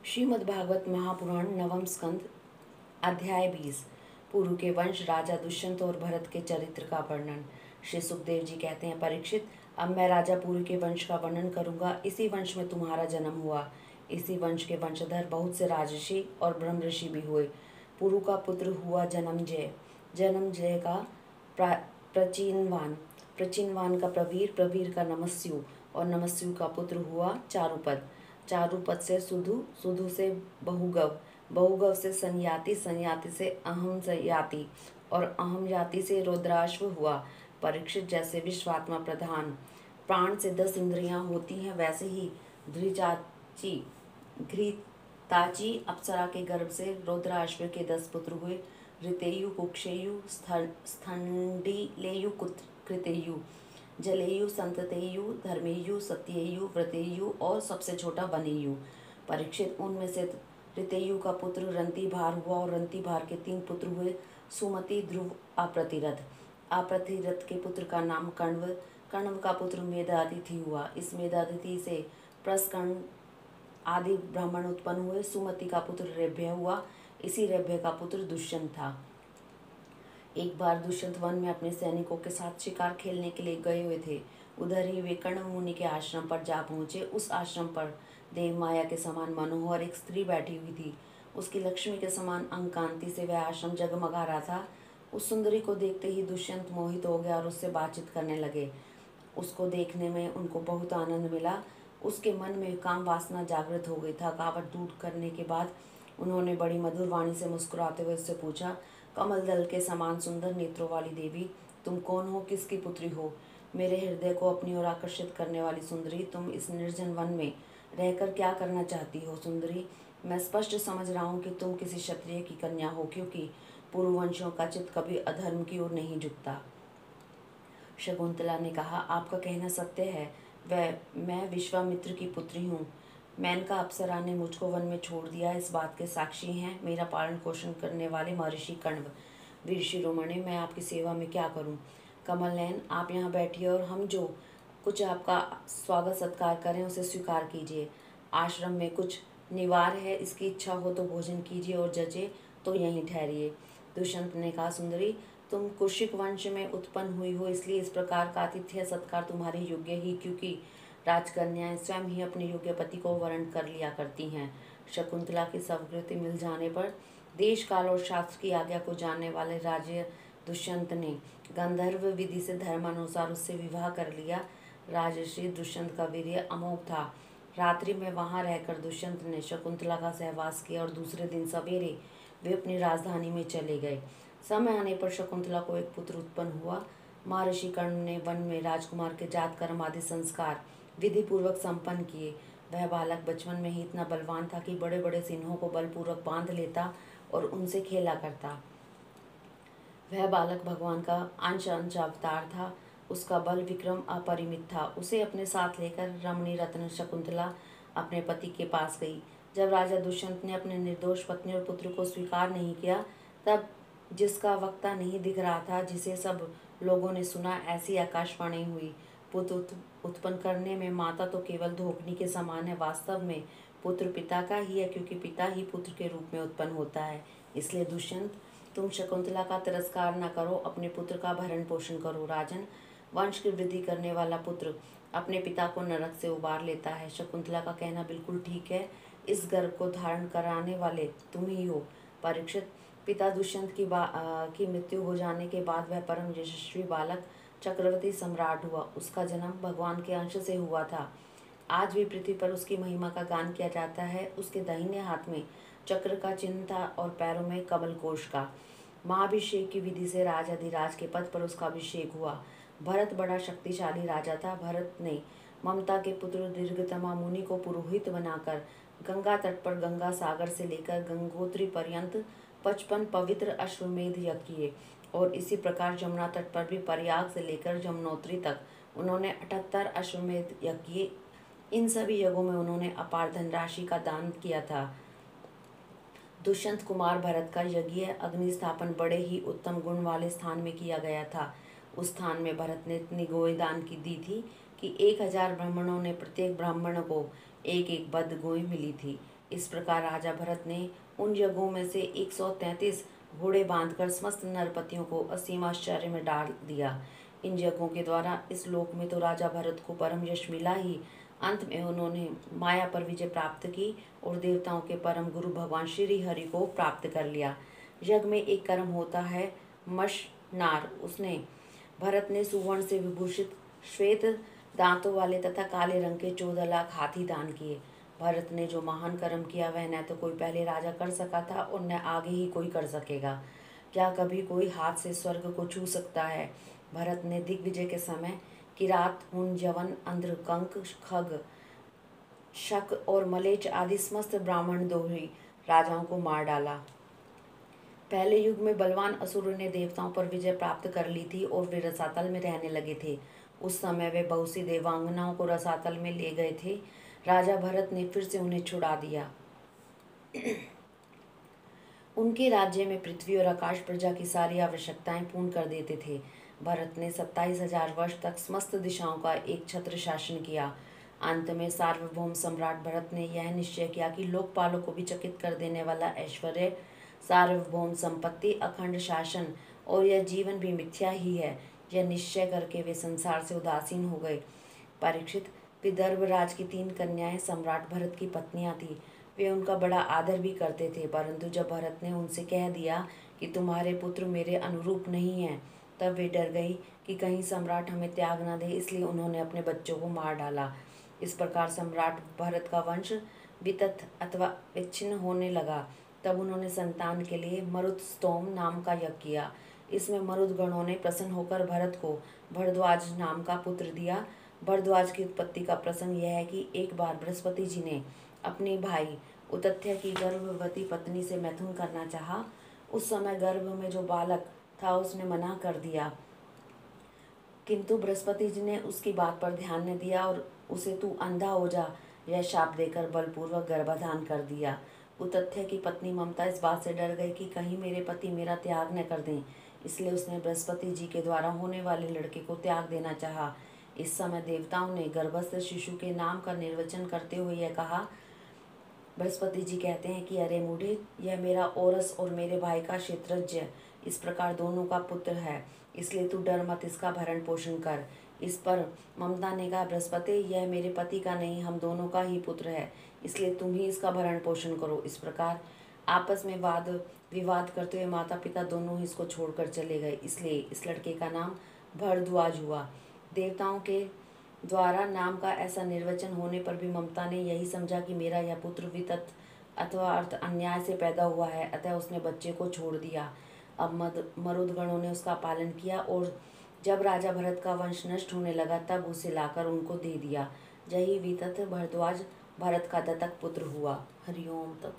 श्रीमद्भागवत महापुराण नवम स्कंद अध्याय 20। पुरु के वंश राजा दुष्यंत और भरत के चरित्र का वर्णन। श्री सुखदेव जी कहते हैं, परीक्षित, अब मैं राजा पुरु के वंश का वर्णन करूंगा। इसी वंश में तुम्हारा जन्म हुआ। इसी वंश के वंशधर बहुत से राजर्षि और ब्रह्म ऋषि भी हुए। पुरु का पुत्र हुआ जन्मजय, जन्मजय का प्रचिनवान, प्रचिनवान का प्रवीर, प्रवीर का नमस्यु और नमस्यु का पुत्र हुआ चारुपद, चारुपद से सुधु, सुधु से बहुगव, बहुगव से संयाति, संयाति से अहम याति और अहम याति से रुद्राश्व हुआ। परीक्षित, जैसे विश्वात्मा प्रधान प्राण से 10 इंद्रियां होती हैं, वैसे ही घृताची अप्सरा के गर्भ से रुद्राश्व के 10 पुत्र हुए। ऋतेयु, कुक्षेयु, स्थंडिलेयु, कृतेयु, जलेयु, संततेयु, धर्मेयु, सत्येयु, व्रतेयु और सबसे छोटा वनेयु। परीक्षित, उनमें से ऋतेयु का पुत्र रंतिभार हुआ और रंतिभार के 3 पुत्र हुए, सुमति, ध्रुव, अप्रतिरथ। अप्रतिरथ के पुत्र का नाम कण्व, कण्व का पुत्र मेधातिथि हुआ। इस मेधातिथि से प्रस्कण आदि ब्राह्मण उत्पन्न हुए। सुमति का पुत्र रेभ्य हुआ। इसी रेभ्य का पुत्र दुष्यंत था। एक बार दुष्यंत वन में अपने सैनिकों के साथ शिकार खेलने के लिए गए हुए थे। उधर ही वे कण्व मुनि के आश्रम पर जा पहुंचे। उस आश्रम पर देव माया के समान मनोहर एक स्त्री बैठी हुई थी। उसकी लक्ष्मी के समान अंग कांति से वह आश्रम जगमगा रहा था। उस सुंदरी को देखते ही दुष्यंत मोहित हो गया और उससे बातचीत करने लगे। उसको देखने में उनको बहुत आनंद मिला। उसके मन में काम वासना जागृत हो गई। थकावट दूर करने के बाद उन्होंने बड़ी मधुर वाणी से मुस्कुराते हुए उससे पूछा, कमल दल के समान सुंदर नेत्रों वाली देवी, तुम कौन हो, किसकी पुत्री हो? मेरे हृदय को अपनी ओर आकर्षित करने वाली सुंदरी, तुम इस निर्जन वन में रहकर क्या करना चाहती हो? सुंदरी, मैं स्पष्ट समझ रहा हूँ कि तुम किसी क्षत्रिय की कन्या हो, क्योंकि पूर्ववंशियों का चित्त कभी अधर्म की ओर नहीं झुकता। शकुंतला ने कहा, आपका कहना सत्य है। मैं विश्वामित्र की पुत्री हूँ। मेनका अप्सरा ने मुझको वन में छोड़ दिया। इस बात के साक्षी हैं मेरा पालन पोषण करने वाले महर्षि कण्व। वीर शिरोमणि, मैं आपकी सेवा में क्या करूं? कमल नयन, आप यहाँ बैठिए और हम जो कुछ आपका स्वागत सत्कार करें उसे स्वीकार कीजिए। आश्रम में कुछ निवार है, इसकी इच्छा हो तो भोजन कीजिए और जचे तो यहीं ठहरिए। दुष्यंत ने कहा, सुंदरी, तुम कुशिक वंश में उत्पन्न हुई हो, इसलिए इस प्रकार का आतिथ्य सत्कार तुम्हारे योग्य ही, क्योंकि राजकन्याएं स्वयं ही अपने योग्य पति को वर्ण कर लिया करती हैं। शकुंतला की स्वीकृति मिल जाने पर देश काल और शास्त्र की आज्ञा को जानने वाले राजे दुष्यंत ने गंधर्व विधि से धर्मानुसार उससे विवाह कर लिया। राजर्षि दुष्यंत का वीर्य अमोघ था। रात्रि में वहां रहकर दुष्यंत ने शकुंतला का सहवास किया और दूसरे दिन सवेरे वे अपनी राजधानी में चले गए। समय आने पर शकुंतला को एक पुत्र उत्पन्न हुआ। महर्षि कर्ण ने वन में राजकुमार के जात कर्म आदि संस्कार विधि पूर्वक संपन्न किए। वह बालक बचपन में ही इतना बलवान था कि बड़े बड़े सिंहों को बलपूर्वक बांध लेता और उनसे खेला करता। वह बालक भगवान का अंश अंश अवतार था। उसका बल विक्रम अपरिमित था। उसे अपने साथ लेकर रमणी रत्न शकुंतला अपने पति के पास गई। जब राजा दुष्यंत ने अपने निर्दोष पत्नी और पुत्र को स्वीकार नहीं किया, तब जिसका वक्ता नहीं दिख रहा था, जिसे सब लोगों ने सुना, ऐसी आकाशवाणी हुई, पुत्र उत्पन्न करने में माता तो केवल धोखनी के समान है। वास्तव में पुत्र पिता का ही है, क्योंकि पिता ही पुत्र के रूप में उत्पन्न होता है। इसलिए दुष्यंत, तुम शकुंतला का तिरस्कार न करो, अपने पुत्र का भरण पोषण करो। राजन, वंश की वृद्धि करने वाला पुत्र अपने पिता को नरक से उबार लेता है। शकुंतला का कहना बिल्कुल ठीक है। इस गर्भ को धारण कराने वाले तुम ही हो। परीक्षित, पिता दुष्यंत की मृत्यु हो जाने के बाद वह परम यशस्वी बालक चक्रवर्ती सम्राट हुआ। उसका जन्म भगवान के अंश से हुआ था। आज भी पृथ्वी पर उसकी महिमा का गान किया जाता है। उसके दाहिने हाथ में चक्र का चिन्ह था और पैरों में कमल कोश का। महाभिषेक की विधि से राज अधिराज के पद पर उसका अभिषेक हुआ। भरत बड़ा शक्तिशाली राजा था। भरत ने ममता के पुत्र दीर्घतमा मुनि को पुरोहित बनाकर गंगा तट पर गंगा सागर से लेकर गंगोत्री पर्यंत 55 पवित्र अश्वमेध यज्ञ किए और इसी प्रकार जमुना तट पर भी प्रयाग से लेकर यमुनोत्री तक उन्होंने 78 अश्वमेध यज्ञ किए। इन सभी यज्ञों में उन्होंने अपार धनराशि का दान किया था। दुष्यंत कुमार भरत का यज्ञ अग्नि स्थापन बड़े ही उत्तम गुण वाले स्थान में किया गया था। उस स्थान में भरत ने इतनी गोई दान की दी थी कि 1000 ब्राह्मणों ने प्रत्येक ब्राह्मण को एक एक बद्ध गोई मिली थी। इस प्रकार राजा भरत ने उन यज्ञों में से 133 घोड़े बांधकर समस्त नरपतियों को असीम आश्चर्य में डाल दिया। इन यज्ञों के द्वारा इस लोक में तो राजा भरत को परम यश मिला ही, अंत में उन्होंने माया पर विजय प्राप्त की और देवताओं के परम गुरु भगवान श्री हरि को प्राप्त कर लिया। यज्ञ में एक कर्म होता है मशनार। उसने भरत ने सुवर्ण से विभूषित श्वेत दांतों वाले तथा काले रंग के 14 लाख हाथी दान किए। भरत ने जो महान कर्म किया वह न तो कोई पहले राजा कर सका था और न आगे ही कोई कर सकेगा। क्या कभी कोई हाथ से स्वर्ग को छू सकता है? भरत ने दिग्विजय के समय किरात, हुन, यवन, अंध्र, कंक, खग, शक और मलेच आदि समस्त ब्राह्मण द्रोही राजाओं को मार डाला। पहले युग में बलवान असुरों ने देवताओं पर विजय प्राप्त कर ली थी और वे रसातल में रहने लगे थे। उस समय वे बहुत सी देवांगनाओं को रसातल में ले गए थे। राजा भरत ने फिर से उन्हें छुड़ा दिया। उनके राज्य में पृथ्वी और आकाश प्रजा की सारी आवश्यकताएं पूर्ण कर देते थे। भरत ने 27,000 वर्ष तक समस्त दिशाओं का एक छत्र शासन किया। अंत में सार्वभौम सम्राट भरत ने यह निश्चय किया कि लोकपालों को भी चकित कर देने वाला ऐश्वर्य, सार्वभौम संपत्ति, अखंड शासन और यह जीवन भी मिथ्या ही है। यह निश्चय करके वे संसार से उदासीन हो गए। परीक्षित, विदर्भ राज की 3 कन्याएं सम्राट भरत की पत्नियां थीं। वे उनका बड़ा आदर भी करते थे, परंतु जब भरत ने उनसे कह दिया कि तुम्हारे पुत्र मेरे अनुरूप नहीं हैं, तब वे डर गई कि कहीं सम्राट हमें त्याग न दे, इसलिए उन्होंने अपने बच्चों को मार डाला। इस प्रकार सम्राट भरत का वंश वितथ अथवा विच्छिन्न होने लगा। तब उन्होंने संतान के लिए मरुतस्तोम नाम का यज्ञ किया। इसमें मरुदगणों ने प्रसन्न होकर भरत को भरद्वाज नाम का पुत्र दिया। भरद्वाज की उत्पत्ति का प्रसंग यह है कि एक बार बृहस्पति जी ने अपने भाई उतथ्य की गर्भवती पत्नी से मैथुन करना चाहा। उस समय गर्भ में जो बालक था उसने मना कर दिया, किंतु बृहस्पति जी ने उसकी बात पर ध्यान न दिया और उसे तू अंधा हो जा यह शाप देकर बलपूर्वक गर्भाधान कर दिया। उतथ्य की पत्नी ममता इस बात से डर गई कि कहीं मेरे पति मेरा त्याग न कर दें, इसलिए उसने बृहस्पति जी के द्वारा होने वाले लड़के को त्याग देना चाहा। इस समय देवताओं ने गर्भस्थ शिशु के नाम का निर्वचन करते हुए यह कहा। बृहस्पति जी कहते हैं कि अरे मूढ़े, यह मेरा औरस और मेरे भाई का क्षेत्रज्ञ इस प्रकार दोनों का पुत्र है, इसलिए तू डर मत, इसका भरण पोषण कर। इस पर ममता ने कहा, बृहस्पति, यह मेरे पति का नहीं, हम दोनों का ही पुत्र है, इसलिए तुम ही इसका भरण पोषण करो। इस प्रकार आपस में वाद विवाद करते हुए माता पिता दोनों ही इसको छोड़कर चले गए, इसलिए इस लड़के का नाम भरद्वाज हुआ। देवताओं के द्वारा नाम का ऐसा निर्वचन होने पर भी ममता ने यही समझा कि मेरा यह पुत्र वितथ अथवा अर्थ अन्याय से पैदा हुआ है, अतः उसने बच्चे को छोड़ दिया। अब मरुदगणों ने उसका पालन किया और जब राजा भरत का वंश नष्ट होने लगा तब उसे लाकर उनको दे दिया। यही वितथ भरद्वाज भरत का दत्तक पुत्र हुआ। हरिओम तत्सत।